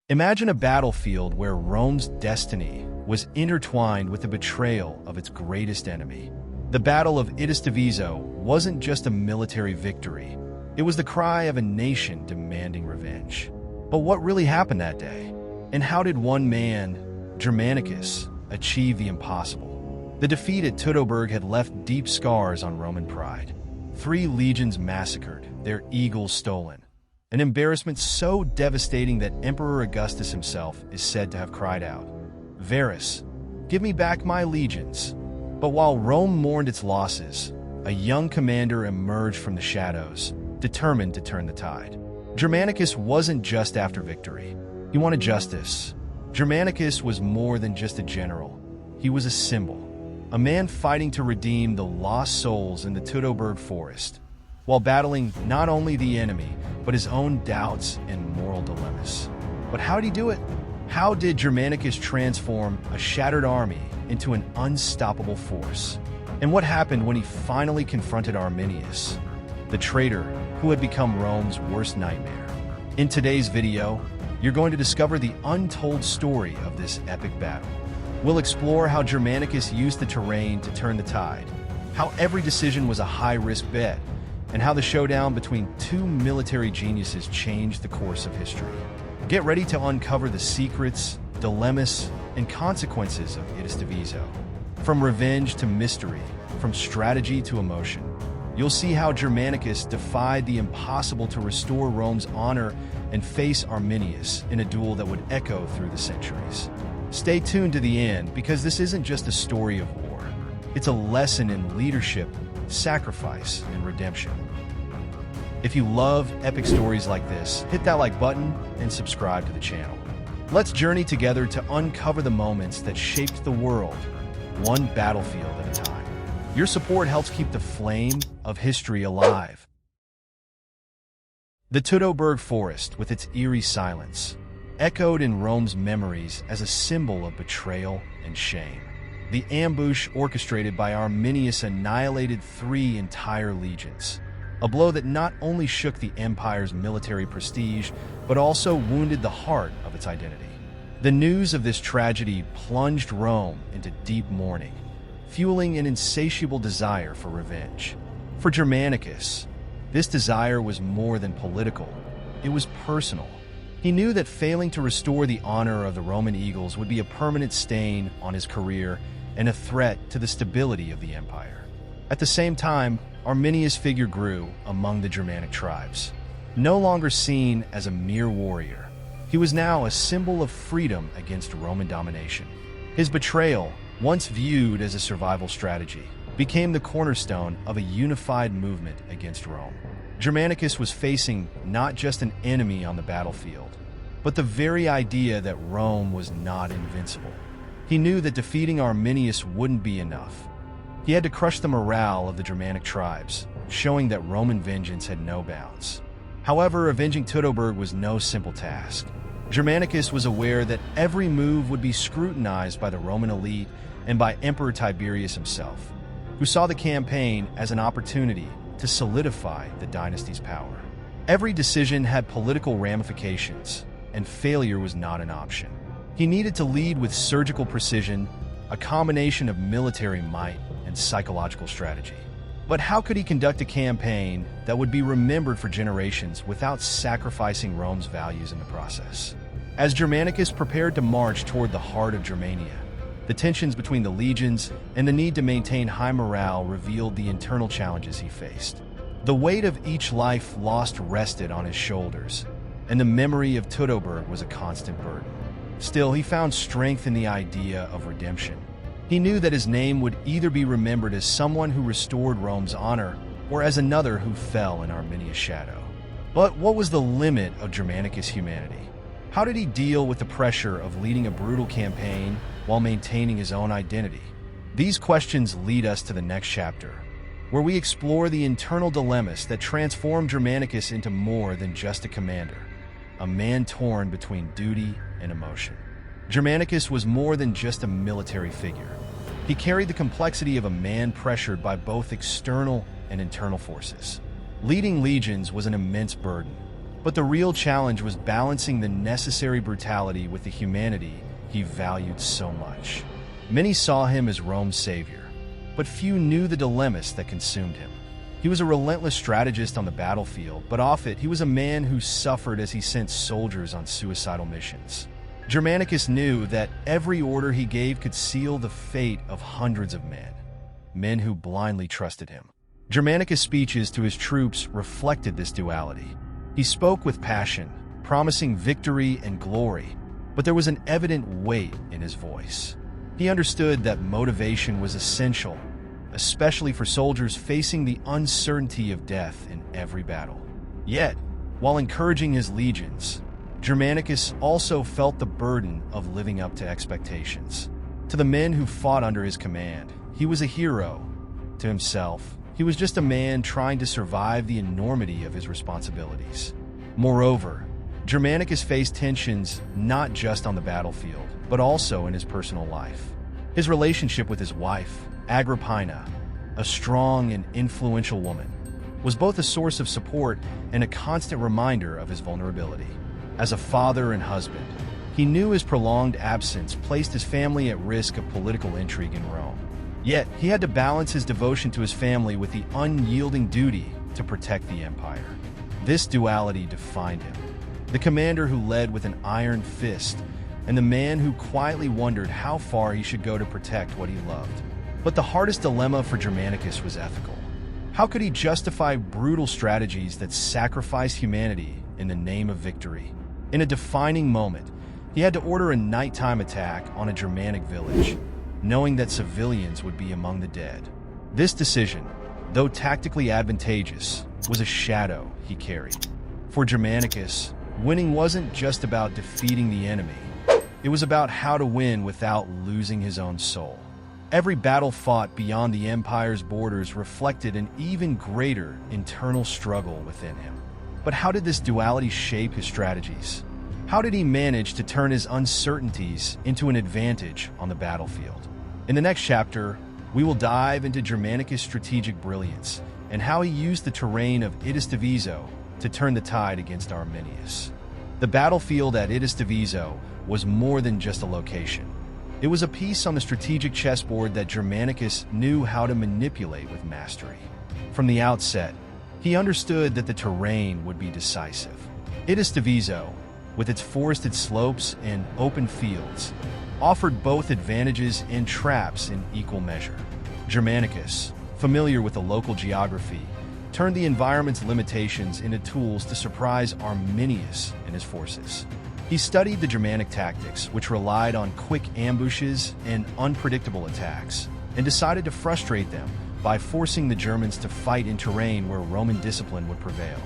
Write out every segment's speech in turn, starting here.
Imagine a battlefield where Rome's destiny was intertwined with the betrayal of its greatest enemy. The Battle of Idistaviso wasn't just a military victory, it was the cry of a nation demanding revenge. But what really happened that day? And how did one man, Germanicus, achieve the impossible? The defeat at Teutoburg had left deep scars on Roman pride. 3 legions massacred, their eagles stolen. An embarrassment so devastating that Emperor Augustus himself is said to have cried out, "Varus, give me back my legions." But while Rome mourned its losses, a young commander emerged from the shadows, determined to turn the tide. Germanicus wasn't just after victory. He wanted justice. Germanicus was more than just a general. He was a symbol, a man fighting to redeem the lost souls in the Teutoburg forest, while battling not only the enemy, but his own doubts and moral dilemmas. But how did he do it? How did Germanicus transform a shattered army into an unstoppable force? And what happened when he finally confronted Arminius, the traitor who had become Rome's worst nightmare? In today's video, you're going to discover the untold story of this epic battle. We'll explore how Germanicus used the terrain to turn the tide, how every decision was a high-risk bet, and how the showdown between 2 military geniuses changed the course of history. Get ready to uncover the secrets, dilemmas, and consequences of Idistaviso. From revenge to mystery, from strategy to emotion, you'll see how Germanicus defied the impossible to restore Rome's honor and face Arminius in a duel that would echo through the centuries. Stay tuned to the end, because this isn't just a story of war. It's a lesson in leadership, sacrifice, and redemption. If you love epic stories like this, hit that like button and subscribe to the channel. Let's journey together to uncover the moments that shaped the world, one battlefield at a time. Your support helps keep the flame of history alive. The Teutoburg forest, with its eerie silence, echoed in Rome's memories as a symbol of betrayal and shame. The ambush orchestrated by Arminius annihilated 3 entire legions, a blow that not only shook the empire's military prestige, but also wounded the heart of its identity. The news of this tragedy plunged Rome into deep mourning, fueling an insatiable desire for revenge. For Germanicus, this desire was more than political, it was personal. He knew that failing to restore the honor of the Roman eagles would be a permanent stain on his career and a threat to the stability of the empire. At the same time, Arminius' figure grew among the Germanic tribes. No longer seen as a mere warrior, he was now a symbol of freedom against Roman domination. His betrayal, once viewed as a survival strategy, became the cornerstone of a unified movement against Rome. Germanicus was facing not just an enemy on the battlefield, but the very idea that Rome was not invincible. He knew that defeating Arminius wouldn't be enough. He had to crush the morale of the Germanic tribes, showing that Roman vengeance had no bounds. However, avenging Teutoburg was no simple task. Germanicus was aware that every move would be scrutinized by the Roman elite and by Emperor Tiberius himself, who saw the campaign as an opportunity to solidify the dynasty's power. Every decision had political ramifications, and failure was not an option. He needed to lead with surgical precision, a combination of military might and psychological strategy. But how could he conduct a campaign that would be remembered for generations without sacrificing Rome's values in the process? As Germanicus prepared to march toward the heart of Germania, the tensions between the legions and the need to maintain high morale revealed the internal challenges he faced. The weight of each life lost rested on his shoulders, and the memory of Teutoburg was a constant burden. Still, he found strength in the idea of redemption. He knew that his name would either be remembered as someone who restored Rome's honor, or as another who fell in Arminius' shadow. But what was the limit of Germanicus' humanity? How did he deal with the pressure of leading a brutal campaign while maintaining his own identity? These questions lead us to the next chapter, where we explore the internal dilemmas that transformed Germanicus into more than just a commander, a man torn between duty and emotion. Germanicus was more than just a military figure. He carried the complexity of a man pressured by both external and internal forces. Leading legions was an immense burden, But the real challenge was balancing the necessary brutality with the humanity he valued so much. Many saw him as Rome's savior, but few knew the dilemmas that consumed him. He was a relentless strategist on the battlefield, but off it, he was a man who suffered as he sent soldiers on suicidal missions. Germanicus knew that every order he gave could seal the fate of hundreds of men who blindly trusted him. Germanicus' speeches to his troops reflected this duality. He spoke with passion, promising victory and glory, but there was an evident weight in his voice. He understood that motivation was essential, especially for soldiers facing the uncertainty of death in every battle. Yet, while encouraging his legions, Germanicus also felt the burden of living up to expectations. To the men who fought under his command, he was a hero. To himself, he was just a man trying to survive the enormity of his responsibilities. Moreover, Germanicus faced tensions not just on the battlefield, but also in his personal life. His relationship with his wife, Agrippina, a strong and influential woman, was both a source of support and a constant reminder of his vulnerability. As a father and husband, he knew his prolonged absence placed his family at risk of political intrigue in Rome. Yet, he had to balance his devotion to his family with the unyielding duty to protect the empire. This duality defined him. The commander who led with an iron fist, and the man who quietly wondered how far he should go to protect what he loved. But the hardest dilemma for Germanicus was ethical. How could he justify brutal strategies that sacrifice humanity in the name of victory? In a defining moment, he had to order a nighttime attack on a Germanic village, knowing that civilians would be among the dead. This decision, though tactically advantageous, was a shadow he carried. For Germanicus, winning wasn't just about defeating the enemy. It was about how to win without losing his own soul. Every battle fought beyond the empire's borders reflected an even greater internal struggle within him. But how did this duality shape his strategies? How did he manage to turn his uncertainties into an advantage on the battlefield? In the next chapter, we will dive into Germanicus' strategic brilliance and how he used the terrain of Idistaviso to turn the tide against Arminius. The battlefield at Idistaviso was more than just a location. It was a piece on the strategic chessboard that Germanicus knew how to manipulate with mastery. From the outset, he understood that the terrain would be decisive. Idistaviso, with its forested slopes and open fields, offered both advantages and traps in equal measure. Germanicus, familiar with the local geography, turned the environment's limitations into tools to surprise Arminius and his forces. He studied the Germanic tactics, which relied on quick ambushes and unpredictable attacks, and decided to frustrate them by forcing the Germans to fight in terrain where Roman discipline would prevail.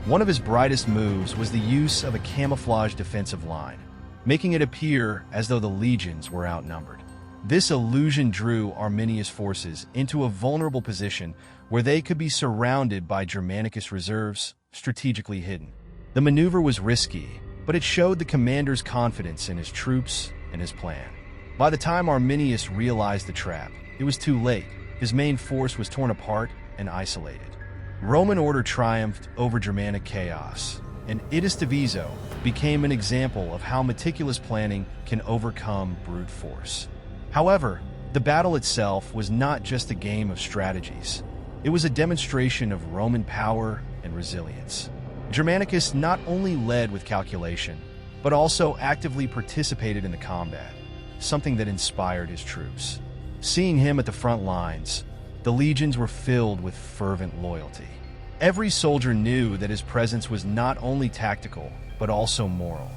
One of his brightest moves was the use of a camouflage defensive line, making it appear as though the legions were outnumbered. This illusion drew Arminius' forces into a vulnerable position where they could be surrounded by Germanicus reserves, strategically hidden. The maneuver was risky, but it showed the commander's confidence in his troops and his plan. By the time Arminius realized the trap, it was too late. His main force was torn apart and isolated. Roman order triumphed over Germanic chaos, and Idistaviso became an example of how meticulous planning can overcome brute force. However, the battle itself was not just a game of strategies. It was a demonstration of Roman power and resilience. Germanicus not only led with calculation, but also actively participated in the combat, something that inspired his troops. Seeing him at the front lines, the legions were filled with fervent loyalty. Every soldier knew that his presence was not only tactical, but also moral.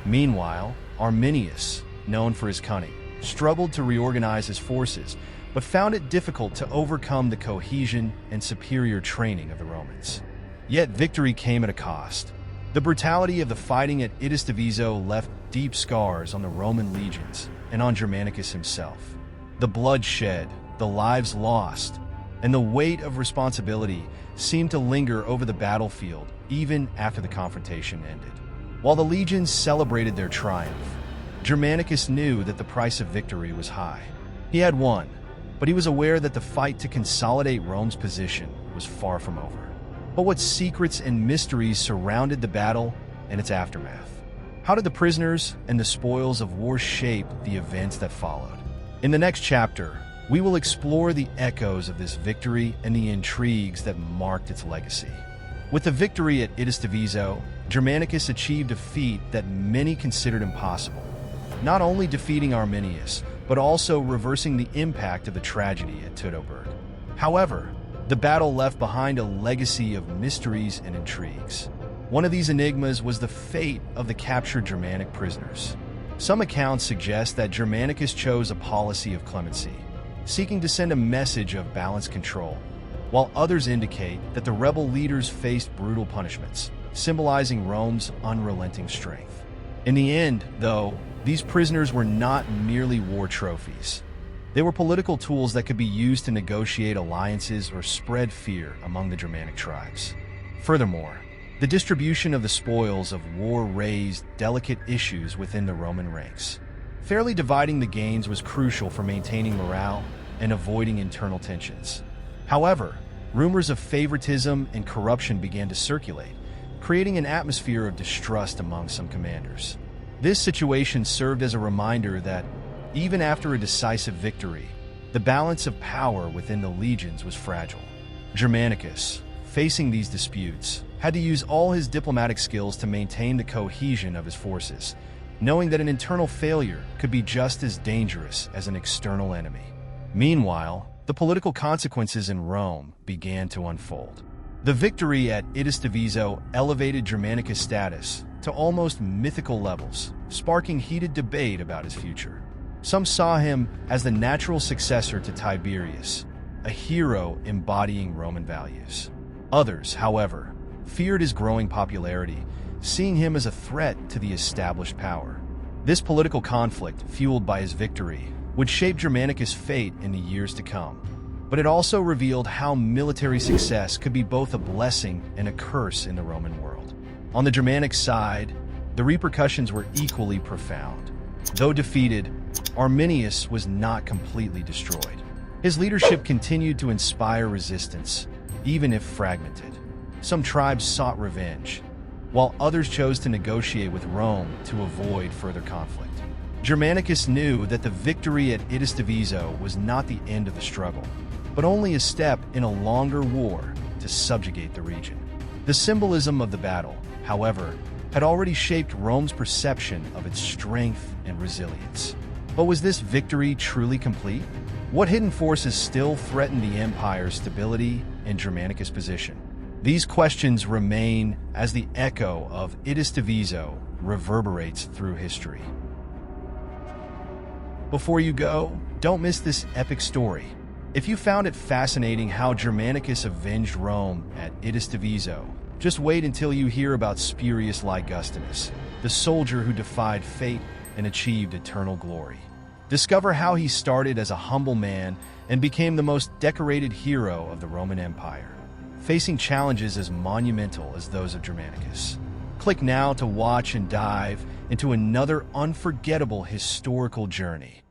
Meanwhile, Arminius, known for his cunning, struggled to reorganize his forces, but found it difficult to overcome the cohesion and superior training of the Romans. Yet victory came at a cost. The brutality of the fighting at Idistaviso left deep scars on the Roman legions and on Germanicus himself. The blood shed, the lives lost, and the weight of responsibility seemed to linger over the battlefield even after the confrontation ended. While the legions celebrated their triumph, Germanicus knew that the price of victory was high. He had won, but he was aware that the fight to consolidate Rome's position was far from over. But what secrets and mysteries surrounded the battle and its aftermath? How did the prisoners and the spoils of war shape the events that followed? In the next chapter, we will explore the echoes of this victory and the intrigues that marked its legacy. With the victory at Idistaviso, Germanicus achieved a feat that many considered impossible, not only defeating Arminius, but also reversing the impact of the tragedy at Teutoburg. However, the battle left behind a legacy of mysteries and intrigues. One of these enigmas was the fate of the captured Germanic prisoners. Some accounts suggest that Germanicus chose a policy of clemency, seeking to send a message of balanced control, while others indicate that the rebel leaders faced brutal punishments, symbolizing Rome's unrelenting strength. In the end, though, these prisoners were not merely war trophies. They were political tools that could be used to negotiate alliances or spread fear among the Germanic tribes. Furthermore, the distribution of the spoils of war raised delicate issues within the Roman ranks. Fairly dividing the gains was crucial for maintaining morale and avoiding internal tensions. However, rumors of favoritism and corruption began to circulate, creating an atmosphere of distrust among some commanders. This situation served as a reminder that, even after a decisive victory, the balance of power within the legions was fragile. Germanicus, facing these disputes, had to use all his diplomatic skills to maintain the cohesion of his forces, knowing that an internal failure could be just as dangerous as an external enemy. Meanwhile, the political consequences in Rome began to unfold. The victory at Idistaviso elevated Germanicus' status to almost mythical levels, sparking heated debate about his future. Some saw him as the natural successor to Tiberius, a hero embodying Roman values. Others, however, feared his growing popularity, seeing him as a threat to the established power. This political conflict, fueled by his victory, would shape Germanicus' fate in the years to come. But it also revealed how military success could be both a blessing and a curse in the Roman world. On the Germanic side, the repercussions were equally profound. Though defeated, Arminius was not completely destroyed. His leadership continued to inspire resistance, even if fragmented. Some tribes sought revenge, while others chose to negotiate with Rome to avoid further conflict. Germanicus knew that the victory at Idistaviso was not the end of the struggle, but only a step in a longer war to subjugate the region. The symbolism of the battle, however, had already shaped Rome's perception of its strength and resilience. But was this victory truly complete? What hidden forces still threatened the empire's stability and Germanicus' position? These questions remain as the echo of Idistaviso reverberates through history. Before you go, don't miss this epic story. If you found it fascinating how Germanicus avenged Rome at Idistaviso, just wait until you hear about Spurius Ligustinus, the soldier who defied fate and achieved eternal glory. Discover how he started as a humble man and became the most decorated hero of the Roman Empire, facing challenges as monumental as those of Germanicus. Click now to watch and dive into another unforgettable historical journey.